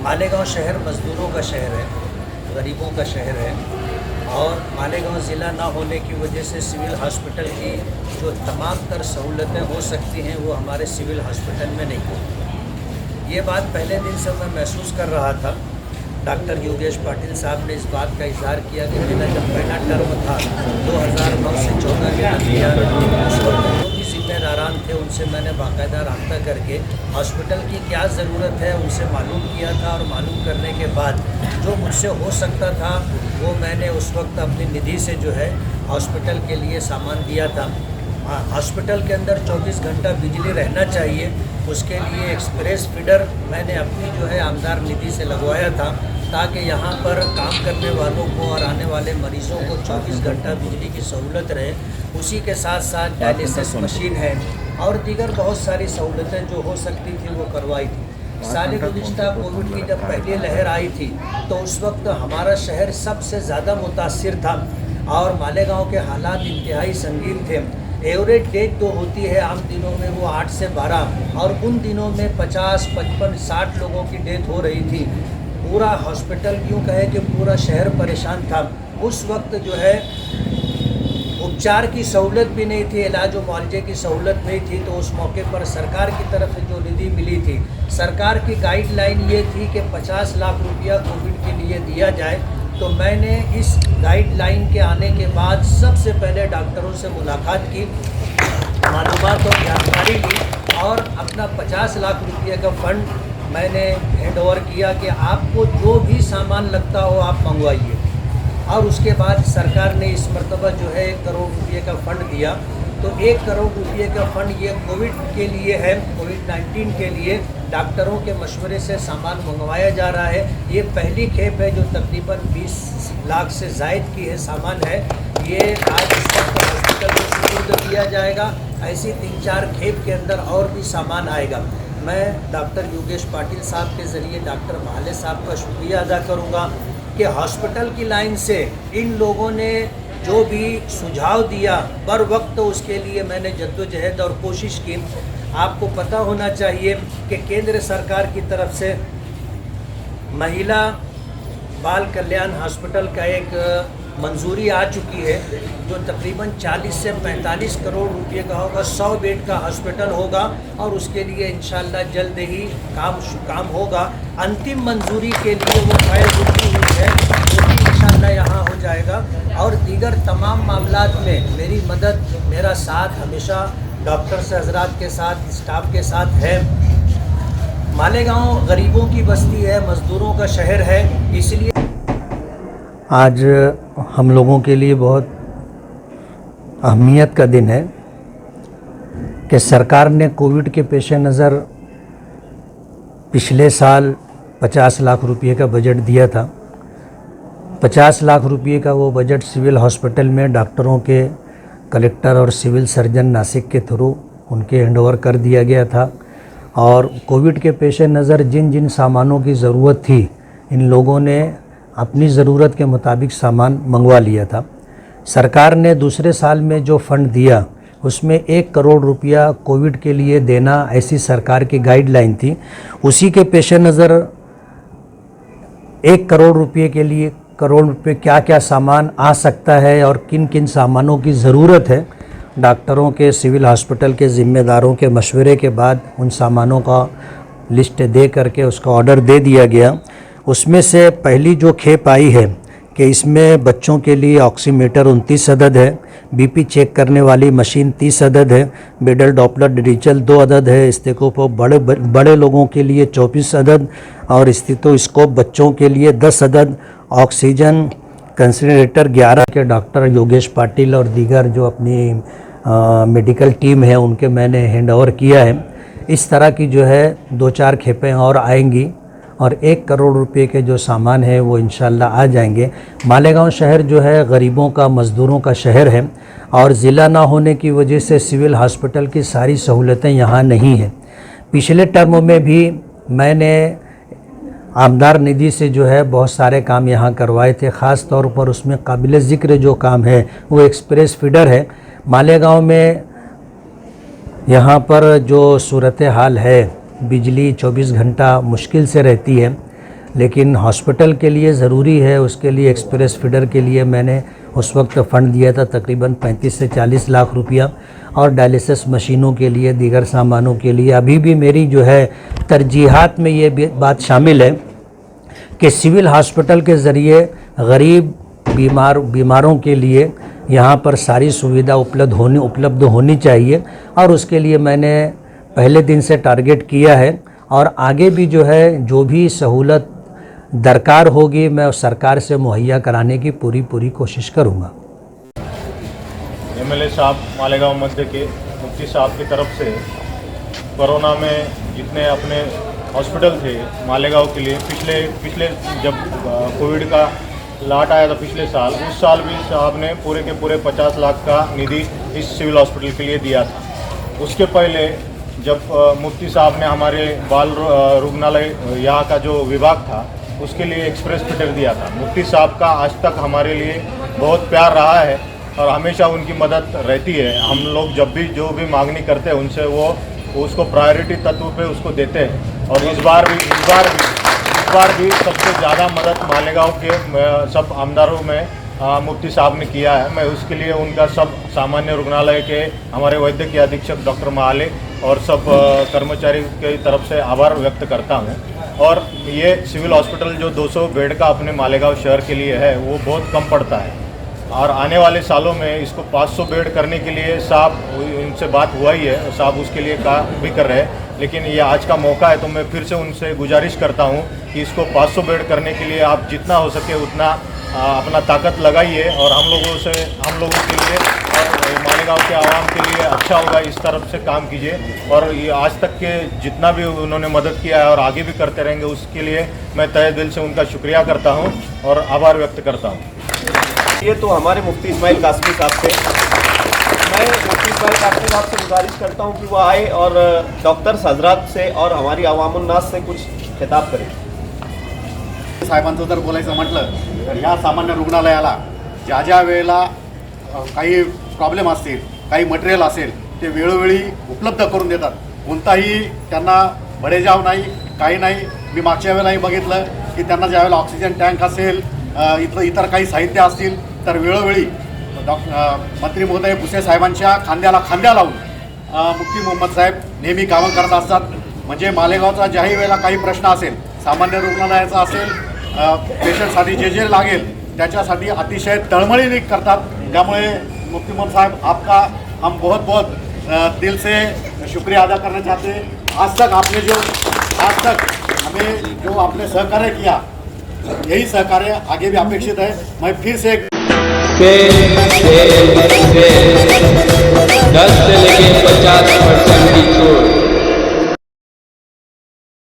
मालेगांव शहर मज़दूरों का शहर है, गरीबों का शहर है और मालेगांव ज़िला ना होने की वजह से सिविल हॉस्पिटल की जो तमाम तर सहूलतें हो सकती हैं वो हमारे सिविल हॉस्पिटल में नहीं होती। ये बात पहले दिन से मैं महसूस कर रहा था। डॉक्टर योगेश पाटिल साहब ने इस बात का इज़हार किया कि मेरा जब पहला टर्म था 2009 से 14 के दरमियान, उस वक्त जो भी जिम्मेदारान थे उनसे मैंने बाकायदा रब्ता करके हॉस्पिटल की क्या ज़रूरत है उनसे मालूम किया था और मालूम करने के बाद जो मुझसे हो सकता था वो मैंने उस वक्त अपनी निधि से जो है हॉस्पिटल के लिए सामान दिया था। हॉस्पिटल के अंदर 24 घंटा बिजली रहना चाहिए, उसके लिए एक्सप्रेस फीडर मैंने अपनी जो है आमदार निधि से लगवाया था ताकि यहाँ पर काम करने वालों को और आने वाले मरीज़ों को 24 घंटा बिजली की सहूलत रहे। उसी के साथ साथ डायलिसिस मशीन है और दीगर बहुत सारी सहूलतें जो हो सकती थी वो करवाई थी। साल गुज़िश्ता कोविड की जब पहली लहर आई थी तो उस वक्त हमारा शहर सबसे ज़्यादा मुतासिर था और मालेगांव के हालात इंतहाई संगीन थे। एवरेज डेट तो होती है आम दिनों में वो 8 से 12 और उन दिनों में 50, 55, 60 लोगों की डेथ हो रही थी। पूरा हॉस्पिटल यूँ कहे कि पूरा शहर परेशान था। उस वक्त जो है उपचार की सहूलत भी नहीं थी, इलाज व मुआवजे की सहूलत नहीं थी। तो उस मौके पर सरकार की तरफ से जो निधि मिली थी, सरकार की गाइडलाइन ये थी कि 50 लाख रुपया कोविड के लिए दिया जाए। तो मैंने इस गाइडलाइन के आने के बाद सबसे पहले डॉक्टरों से मुलाकात की, मालूमात और जानकारी ली और अपना 50 लाख रुपये का फ़ंड मैंने हैंड ओवर किया कि आपको जो भी सामान लगता हो आप मंगवाइए। और उसके बाद सरकार ने इस मरतबा जो है 1 करोड़ रुपये का फ़ंड दिया। तो 1 करोड़ रुपये का फ़ंड ये कोविड के लिए है, कोविड-19 के लिए डॉक्टरों के मशवरे से सामान मंगवाया जा रहा है। ये पहली खेप है जो तकरीबन 20 लाख से ज़ायद की है सामान है। ये आज इस वक्त हॉस्पिटल को सुपुर्द किया जाएगा। ऐसी 3-4 खेप के अंदर और भी सामान आएगा। मैं डॉक्टर योगेश पाटिल साहब के ज़रिए डॉक्टर भाले साहब का शुक्रिया अदा करूँगा कि हॉस्पिटल की लाइन से इन लोगों ने जो भी सुझाव दिया बर वक्त उसके लिए मैंने जद्दोजहद और कोशिश की। आपको पता होना चाहिए कि केंद्र सरकार की तरफ से महिला बाल कल्याण हॉस्पिटल का एक मंजूरी आ चुकी है जो तकरीबन 40 से 45 करोड़ रुपए का होगा। 100 बेड का हॉस्पिटल होगा और उसके लिए इंशाल्लाह जल्द ही काम होगा। अंतिम मंजूरी के लिए वो फाइल रुकी हुई है, वो भी इंशाल्लाह यहाँ हो जाएगा। और दीगर तमाम मामलात में मेरी मदद, मेरा साथ हमेशा डॉक्टर्स हजरात के साथ, स्टाफ के साथ है। मालेगांव गरीबों की बस्ती है, मज़दूरों का शहर है, इसलिए आज हम लोगों के लिए बहुत अहमियत का दिन है कि सरकार ने कोविड के पेश नज़र पिछले साल 50 लाख रुपए का बजट दिया था। 50 लाख रुपए का वो बजट सिविल हॉस्पिटल में डॉक्टरों के, कलेक्टर और सिविल सर्जन नासिक के थ्रू उनके हैंडओवर कर दिया गया था। और कोविड के पेश नज़र जिन जिन सामानों की ज़रूरत थी इन लोगों ने अपनी ज़रूरत के मुताबिक सामान मंगवा लिया था। सरकार ने दूसरे साल में जो फ़ंड दिया उसमें 1 करोड़ रुपया कोविड के लिए देना ऐसी सरकार की गाइडलाइन थी। उसी के पेश नज़र 1 करोड़ रुपये के लिए क्या क्या सामान आ सकता है और किन किन सामानों की ज़रूरत है, डॉक्टरों के, सिविल हॉस्पिटल के ज़िम्मेदारों के मशवरे के बाद उन सामानों का लिस्ट दे करके उसका ऑर्डर दे दिया गया। उसमें से पहली जो खेप आई है कि इसमें बच्चों के लिए ऑक्सीमीटर 29 अदद है, बीपी चेक करने वाली मशीन 30 अदद है, बेडल डॉपलर डिजिटल 2 अदद है, स्टेथोस्कोप बड़े लोगों के लिए 24 अदद और स्टेथोस्कोप बच्चों के लिए 10 अदद, ऑक्सीजन कंसंट्रेटर 11 के डॉक्टर योगेश पाटिल और दीगर जो अपनी मेडिकल टीम है उनके मैंने हैंड ओवर किया है। इस तरह की जो है 2-4 खेपें और आएंगी और 1 करोड़ रुपए के जो सामान है वो इंशाल्लाह आ जाएंगे। मालेगांव शहर जो है गरीबों का, मज़दूरों का शहर है और ज़िला ना होने की वजह से सिविल हॉस्पिटल की सारी सहूलतें यहाँ नहीं हैं। पिछले टर्म में भी मैंने आमदार निधि से जो है बहुत सारे काम यहाँ करवाए थे। ख़ास तौर पर उसमें काबिल ज़िक्र जो काम है वो एक्सप्रेस फीडर है। मालेगांव में यहाँ पर जो सूरत हाल है, बिजली 24 घंटा मुश्किल से रहती है। लेकिन हॉस्पिटल के लिए ज़रूरी है, उसके लिए एक्सप्रेस फीडर के लिए मैंने उस वक्त फ़ंड दिया था तकरीबन 35 से 40 लाख रुपया, और डायलिसिस मशीनों के लिए, दीगर सामानों के लिए। अभी भी मेरी जो है तरजीहात में ये बात शामिल है कि सिविल हॉस्पिटल के ज़रिए गरीब बीमारों के लिए यहाँ पर सारी सुविधा उपलब्ध होनी चाहिए, और उसके लिए मैंने पहले दिन से टारगेट किया है, और आगे भी जो है जो भी सहूलत दरकार होगी मैं सरकार से मुहैया कराने की पूरी कोशिश करूँगा। एमएलए साहब मालेगांव मध्य के मुफ्ती साहब की तरफ से कोरोना में जितने अपने हॉस्पिटल थे मालेगांव के लिए, पिछले जब कोविड का लाट आया था पिछले साल, उस साल भी साहब ने पूरे के पूरे 50 लाख का निधि इस सिविल हॉस्पिटल के लिए दिया था। उसके पहले जब मुफ्ती साहब ने हमारे बाल रुग्णालय यहाँ का जो विभाग था उसके लिए एक्सप्रेस फीडर दिया था। मुफ्ती साहब का आज तक हमारे लिए बहुत प्यार रहा है और हमेशा उनकी मदद रहती है। हम लोग जब भी जो भी मांगनी करते हैं उनसे वो उसको प्रायोरिटी तत्व पे उसको देते हैं, और इस बार भी सबसे ज़्यादा मदद मालेगांव के सब आमदारों में मुफ्ती साहब ने किया है। मैं उसके लिए उनका सब सामान्य रुग्णालय के हमारे वैद्यकीय अधीक्षक डॉक्टर महाले और सब कर्मचारी की तरफ से आभार व्यक्त करता हूँ। और ये सिविल हॉस्पिटल जो 200 बेड का अपने मालेगांव शहर के लिए है वो बहुत कम पड़ता है, और आने वाले सालों में इसको 500 बेड करने के लिए साहब उनसे बात हुआ ही है, साहब उसके लिए काम भी कर रहे हैं। लेकिन ये आज का मौका है तो मैं फिर से उनसे गुजारिश करता हूँ कि इसको 500 बेड करने के लिए आप जितना हो सके उतना अपना ताकत लगाइए, और हम लोगों के लिए और मालेगांव के आवाम के लिए अच्छा होगा, इस तरफ से काम कीजिए। और ये आज तक के जितना भी उन्होंने मदद किया है और आगे भी करते रहेंगे, उसके लिए मैं तहे दिल से उनका शुक्रिया करता हूँ और आभार व्यक्त करता हूँ। ये तो हमारे मुफ्ती इस्माइल कासमी साहब थे। मैं मुफ्ती इस्माइल कासमी साहब से गुजारिश करता हूँ कि वो आए और डॉक्टर्स हजरात से और हमारी अवामुन्नास से कुछ खिताब करें। साहेबांचं जर बोलायचं म्हटलं तर या सामान्य रुग्णालयाला ज्या ज्या वेळेला काही प्रॉब्लेम असतील, काही मटेरियल असेल ते वेळोवेळी उपलब्ध करून देतात। कोणताही त्यांना बडेजाव नाही, काही नाही। मी मागच्या वेळेलाही बघितलं की त्यांना ज्यावेळेला ऑक्सिजन टँक असेल, इतर काही साहित्य असतील तर वेळोवेळी मंत्री महोदय भुसे साहेबांच्या खांद्याला खांद्या लावून मुफ्ती मोहम्मद साहेब नेहमी कामं करत असतात। म्हणजे मालेगावचा ज्याही वेळेला काही प्रश्न असेल, सामान्य रुग्णालयाचा असेल, पेशंटसाठी जे लागेल त्याच्यासाठी अतिशय तळमळीने करतात। त्यामुळे मुफ्ती मोहम्मद साहब आपका हम बहुत दिल से शुक्रिया अदा करना चाहते हैं। आज तक हमें जो आपने सहकार्य किया, यही सहकार्य आगे भी अपेक्षित है। मैं फिर से 10 से लेकर 50